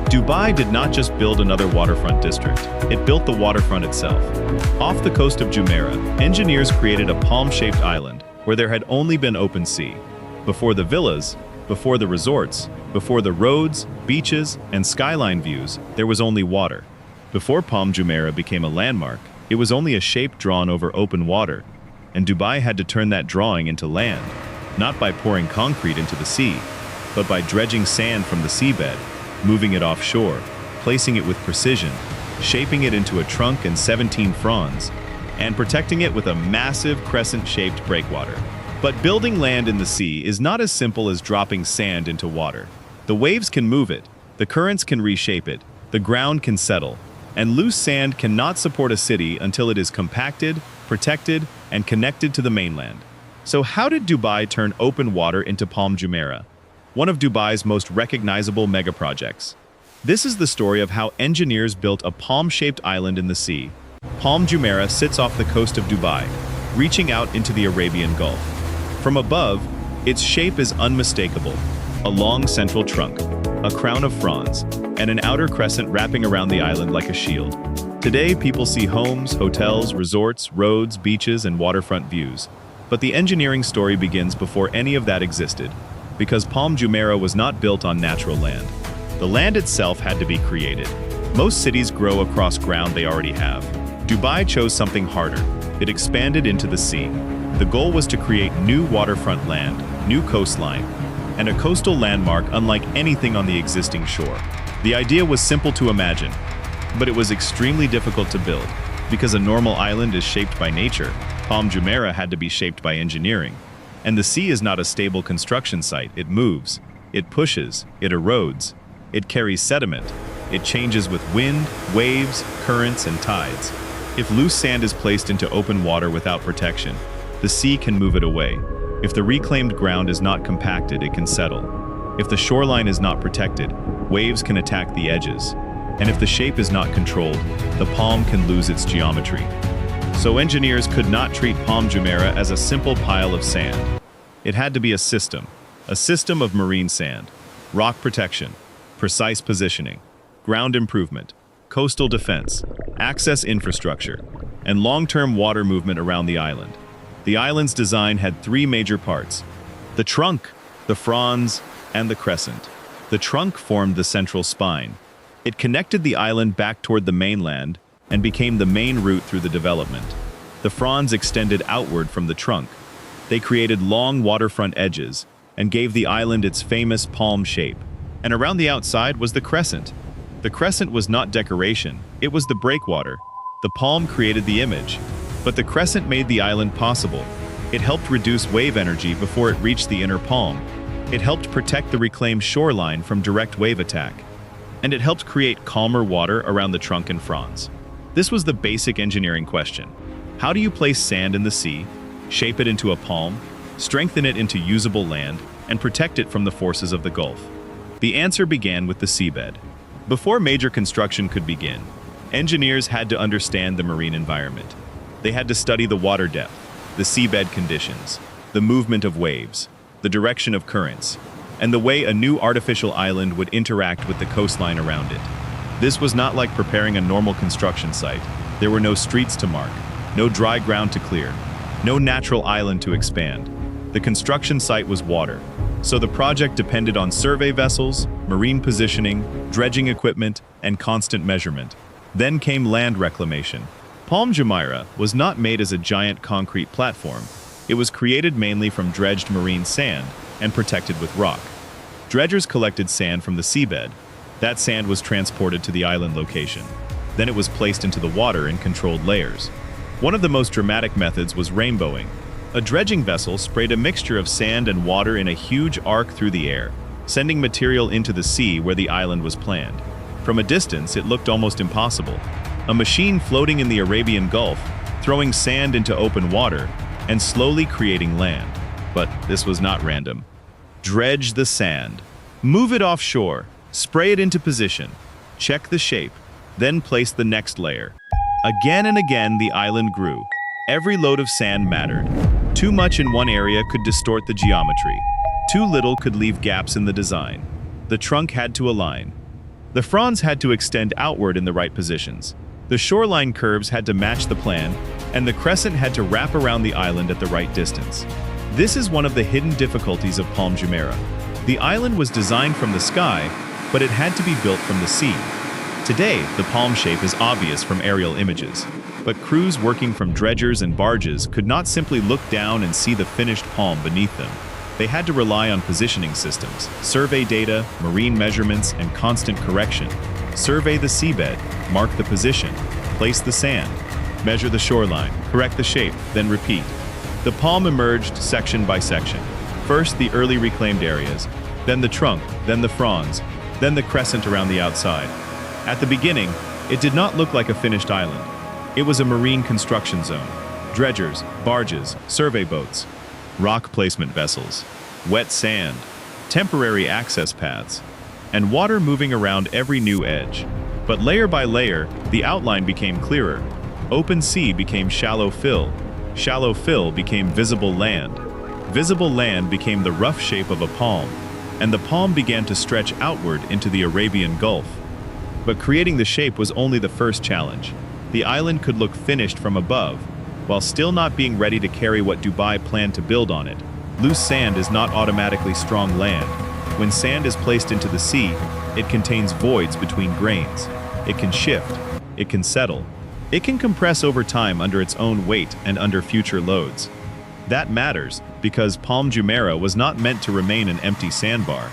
Dubai did not just build another waterfront district, it built the waterfront itself. Off the coast of Jumeirah, engineers created a palm-shaped island where there had only been open sea. Before the villas, before the resorts, before the roads, beaches, and skyline views, there was only water. Before Palm Jumeirah became a landmark, it was only a shape drawn over open water, and Dubai had to turn that drawing into land, not by pouring concrete into the sea, but by dredging sand from the seabed, moving it offshore, placing it with precision, shaping it into a trunk and 17 fronds, and protecting it with a massive crescent-shaped breakwater. But building land in the sea is not as simple as dropping sand into water. The waves can move it, the currents can reshape it, the ground can settle, and loose sand cannot support a city until it is compacted, protected, and connected to the mainland. So how did Dubai turn open water into Palm Jumeirah, one of Dubai's most recognizable megaprojects? This is the story of how engineers built a palm-shaped island in the sea. Palm Jumeirah sits off the coast of Dubai, reaching out into the Arabian Gulf. From above, its shape is unmistakable: a long central trunk, a crown of fronds, and an outer crescent wrapping around the island like a shield. Today, people see homes, hotels, resorts, roads, beaches, and waterfront views. But the engineering story begins before any of that existed, because Palm Jumeirah was not built on natural land. The land itself had to be created. Most cities grow across ground they already have. Dubai chose something harder. It expanded into the sea. The goal was to create new waterfront land, new coastline, and a coastal landmark unlike anything on the existing shore. The idea was simple to imagine, but it was extremely difficult to build. Because a normal island is shaped by nature, Palm Jumeirah had to be shaped by engineering. And the sea is not a stable construction site. It moves, it pushes, it erodes, it carries sediment, it changes with wind, waves, currents, and tides. If loose sand is placed into open water without protection, the sea can move it away. If the reclaimed ground is not compacted, it can settle. If the shoreline is not protected, waves can attack the edges. And if the shape is not controlled, the palm can lose its geometry. So engineers could not treat Palm Jumeirah as a simple pile of sand. It had to be a system of marine sand, rock protection, precise positioning, ground improvement, coastal defense, access infrastructure, and long-term water movement around the island. The island's design had three major parts: the trunk, the fronds, and the crescent. The trunk formed the central spine. It connected the island back toward the mainland and became the main route through the development. The fronds extended outward from the trunk. They created long waterfront edges and gave the island its famous palm shape. And around the outside was the crescent. The crescent was not decoration, it was the breakwater. The palm created the image, but the crescent made the island possible. It helped reduce wave energy before it reached the inner palm. It helped protect the reclaimed shoreline from direct wave attack. And it helped create calmer water around the trunk and fronds. This was the basic engineering question. How do you place sand in the sea, shape it into a palm, strengthen it into usable land, and protect it from the forces of the Gulf? The answer began with the seabed. Before major construction could begin, engineers had to understand the marine environment. They had to study the water depth, the seabed conditions, the movement of waves, the direction of currents, and the way a new artificial island would interact with the coastline around it. This was not like preparing a normal construction site. There were no streets to mark, no dry ground to clear, no natural island to expand. The construction site was water, so the project depended on survey vessels, marine positioning, dredging equipment, and constant measurement. Then came land reclamation. Palm Jumeirah was not made as a giant concrete platform. It was created mainly from dredged marine sand and protected with rock. Dredgers collected sand from the seabed. That sand was transported to the island location. Then it was placed into the water in controlled layers. One of the most dramatic methods was rainbowing. A dredging vessel sprayed a mixture of sand and water in a huge arc through the air, sending material into the sea where the island was planned. From a distance, it looked almost impossible. A machine floating in the Arabian Gulf, throwing sand into open water, and slowly creating land. But this was not random. Dredge the sand. Move it offshore. Spray it into position. Check the shape. Then place the next layer. Again and again, the island grew. Every load of sand mattered. Too much in one area could distort the geometry. Too little could leave gaps in the design. The trunk had to align. The fronds had to extend outward in the right positions. The shoreline curves had to match the plan, and the crescent had to wrap around the island at the right distance. This is one of the hidden difficulties of Palm Jumeirah. The island was designed from the sky, but it had to be built from the sea. Today, the palm shape is obvious from aerial images, but crews working from dredgers and barges could not simply look down and see the finished palm beneath them. They had to rely on positioning systems, survey data, marine measurements, and constant correction. Survey the seabed, mark the position, place the sand, measure the shoreline, correct the shape, then repeat. The palm emerged section by section. First, the early reclaimed areas, then the trunk, then the fronds, then the crescent around the outside. At the beginning, it did not look like a finished island. It was a marine construction zone. Dredgers, barges, survey boats, rock placement vessels, wet sand, temporary access paths, and water moving around every new edge. But layer by layer, the outline became clearer. Open sea became shallow fill. Shallow fill became visible land. Visible land became the rough shape of a palm, and the palm began to stretch outward into the Arabian Gulf. But creating the shape was only the first challenge. The island could look finished from above, while still not being ready to carry what Dubai planned to build on it. Loose sand is not automatically strong land. When sand is placed into the sea, it contains voids between grains. It can shift. It can settle. It can compress over time under its own weight and under future loads. That matters because Palm Jumeirah was not meant to remain an empty sandbar.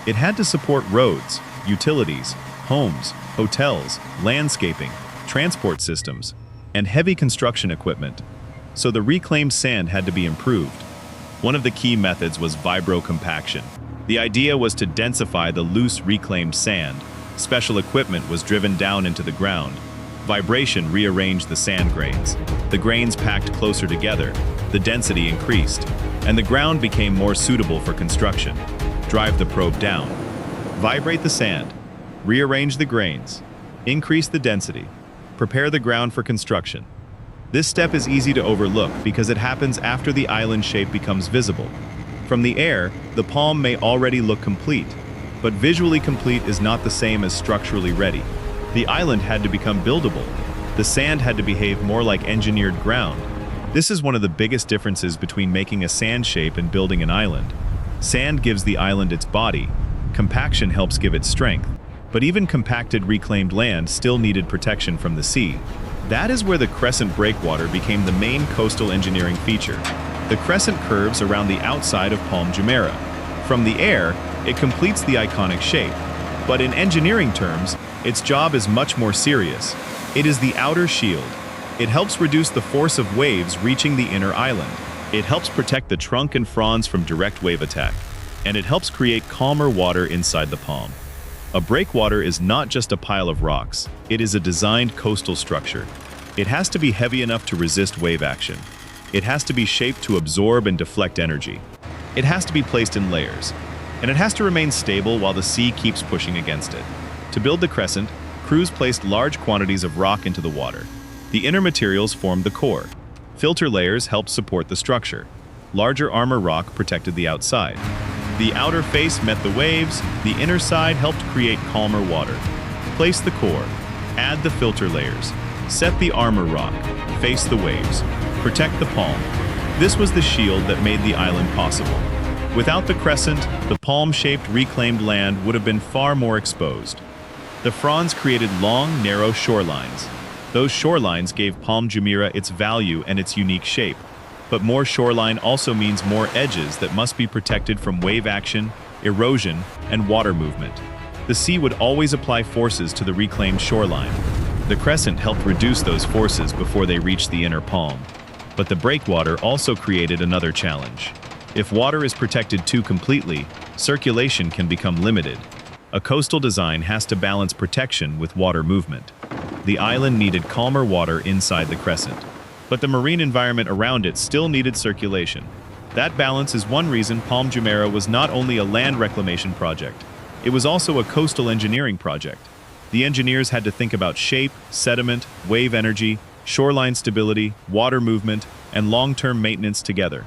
It had to support roads, utilities, homes, hotels, landscaping, transport systems, and heavy construction equipment. So the reclaimed sand had to be improved. One of the key methods was vibro-compaction. The idea was to densify the loose reclaimed sand. Special equipment was driven down into the ground. Vibration rearranged the sand grains. The grains packed closer together, the density increased, and the ground became more suitable for construction. Drive the probe down. Vibrate the sand. Rearrange the grains. Increase the density. Prepare the ground for construction. This step is easy to overlook because it happens after the island shape becomes visible. From the air, the palm may already look complete, but visually complete is not the same as structurally ready. The island had to become buildable. The sand had to behave more like engineered ground. This is one of the biggest differences between making a sand shape and building an island. Sand gives the island its body. Compaction helps give it strength. But even compacted reclaimed land still needed protection from the sea. That is where the crescent breakwater became the main coastal engineering feature. The crescent curves around the outside of Palm Jumeirah. From the air, it completes the iconic shape. But in engineering terms, its job is much more serious. It is the outer shield. It helps reduce the force of waves reaching the inner island. It helps protect the trunk and fronds from direct wave attack. And it helps create calmer water inside the palm. A breakwater is not just a pile of rocks. It is a designed coastal structure. It has to be heavy enough to resist wave action. It has to be shaped to absorb and deflect energy. It has to be placed in layers. And it has to remain stable while the sea keeps pushing against it. To build the crescent, crews placed large quantities of rock into the water. The inner materials formed the core. Filter layers helped support the structure. Larger armor rock protected the outside. The outer face met the waves, the inner side helped create calmer water. Place the core, add the filter layers, set the armor rock, face the waves, protect the palm. This was the shield that made the island possible. Without the crescent, the palm-shaped reclaimed land would have been far more exposed. The fronds created long, narrow shorelines. Those shorelines gave Palm Jumeirah its value and its unique shape. But more shoreline also means more edges that must be protected from wave action, erosion, and water movement. The sea would always apply forces to the reclaimed shoreline. The crescent helped reduce those forces before they reached the inner palm. But the breakwater also created another challenge. If water is protected too completely, circulation can become limited. A coastal design has to balance protection with water movement. The island needed calmer water inside the crescent. But the marine environment around it still needed circulation. That balance is one reason Palm Jumeirah was not only a land reclamation project, it was also a coastal engineering project. The engineers had to think about shape, sediment, wave energy, shoreline stability, water movement, and long-term maintenance together.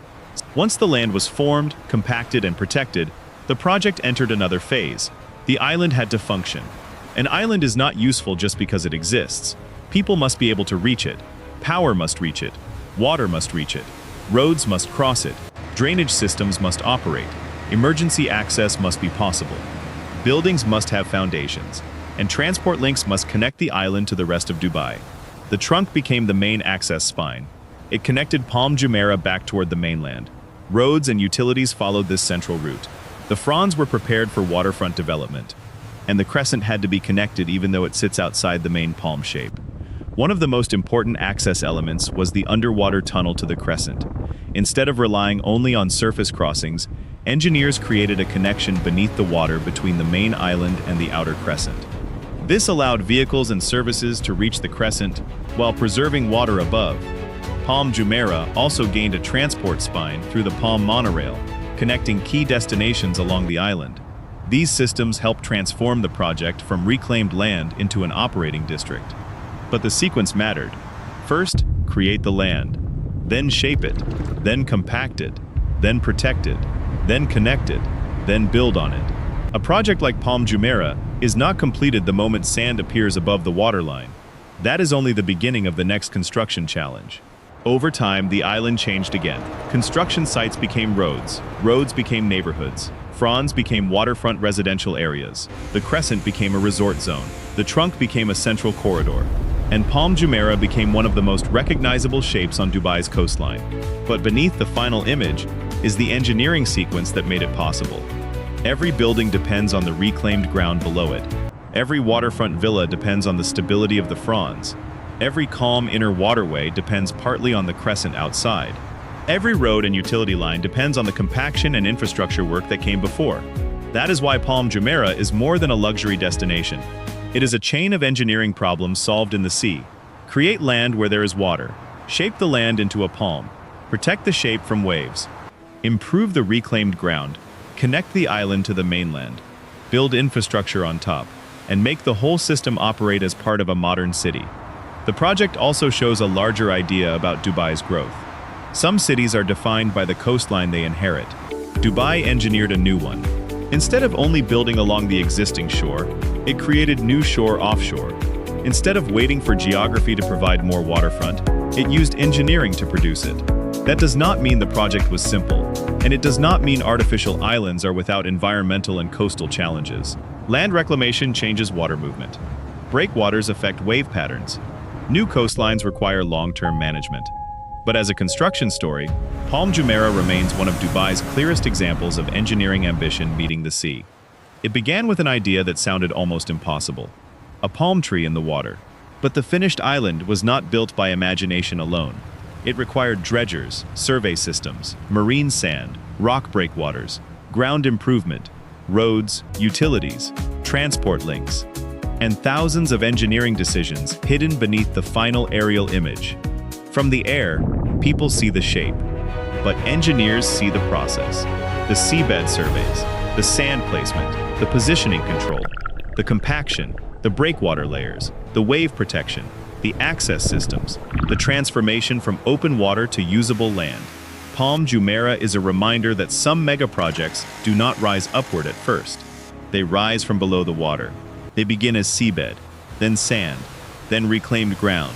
Once the land was formed, compacted, and protected, the project entered another phase. The island had to function. An island is not useful just because it exists. People must be able to reach it. Power must reach it. Water must reach it. Roads must cross it. Drainage systems must operate. Emergency access must be possible. Buildings must have foundations. And transport links must connect the island to the rest of Dubai. The trunk became the main access spine. It connected Palm Jumeirah back toward the mainland. Roads and utilities followed this central route. The fronds were prepared for waterfront development. And the crescent had to be connected even though it sits outside the main palm shape. One of the most important access elements was the underwater tunnel to the crescent. Instead of relying only on surface crossings, engineers created a connection beneath the water between the main island and the outer crescent. This allowed vehicles and services to reach the crescent while preserving water above. Palm Jumeirah also gained a transport spine through the Palm monorail, connecting key destinations along the island. These systems helped transform the project from reclaimed land into an operating district. But the sequence mattered. First, create the land, then shape it, then compact it, then protect it, then connect it, then build on it. A project like Palm Jumeirah is not completed the moment sand appears above the waterline. That is only the beginning of the next construction challenge. Over time, the island changed again. Construction sites became roads became neighborhoods, fronds became waterfront residential areas, the crescent became a resort zone, the trunk became a central corridor, and Palm Jumeirah became one of the most recognizable shapes on Dubai's coastline. But beneath the final image is the engineering sequence that made it possible. Every building depends on the reclaimed ground below it. Every waterfront villa depends on the stability of the fronds. Every calm inner waterway depends partly on the crescent outside. Every road and utility line depends on the compaction and infrastructure work that came before. That is why Palm Jumeirah is more than a luxury destination. It is a chain of engineering problems solved in the sea. Create land where there is water. Shape the land into a palm. Protect the shape from waves. Improve the reclaimed ground. Connect the island to the mainland. Build infrastructure on top. And make the whole system operate as part of a modern city. The project also shows a larger idea about Dubai's growth. Some cities are defined by the coastline they inherit. Dubai engineered a new one. Instead of only building along the existing shore, it created new shore offshore. Instead of waiting for geography to provide more waterfront, it used engineering to produce it. That does not mean the project was simple, and it does not mean artificial islands are without environmental and coastal challenges. Land reclamation changes water movement. Breakwaters affect wave patterns. New coastlines require long-term management. But as a construction story, Palm Jumeirah remains one of Dubai's clearest examples of engineering ambition meeting the sea. It began with an idea that sounded almost impossible: a palm tree in the water. But the finished island was not built by imagination alone. It required dredgers, survey systems, marine sand, rock breakwaters, ground improvement, roads, utilities, transport links, and thousands of engineering decisions hidden beneath the final aerial image. From the air, people see the shape, but engineers see the process. The seabed surveys, the sand placement, the positioning control, the compaction, the breakwater layers, the wave protection, the access systems, the transformation from open water to usable land. Palm Jumeirah is a reminder that some megaprojects do not rise upward at first. They rise from below the water. They begin as seabed, then sand, then reclaimed ground,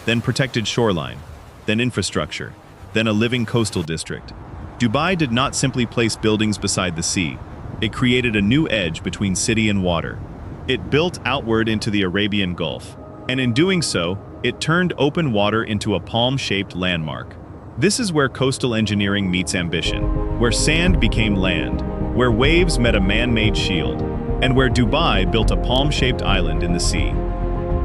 then protected shoreline, then infrastructure, then a living coastal district. Dubai did not simply place buildings beside the sea. It created a new edge between city and water. It built outward into the Arabian Gulf, and in doing so, it turned open water into a palm-shaped landmark. This is where coastal engineering meets ambition, where sand became land, where waves met a man-made shield, and where Dubai built a palm-shaped island in the sea.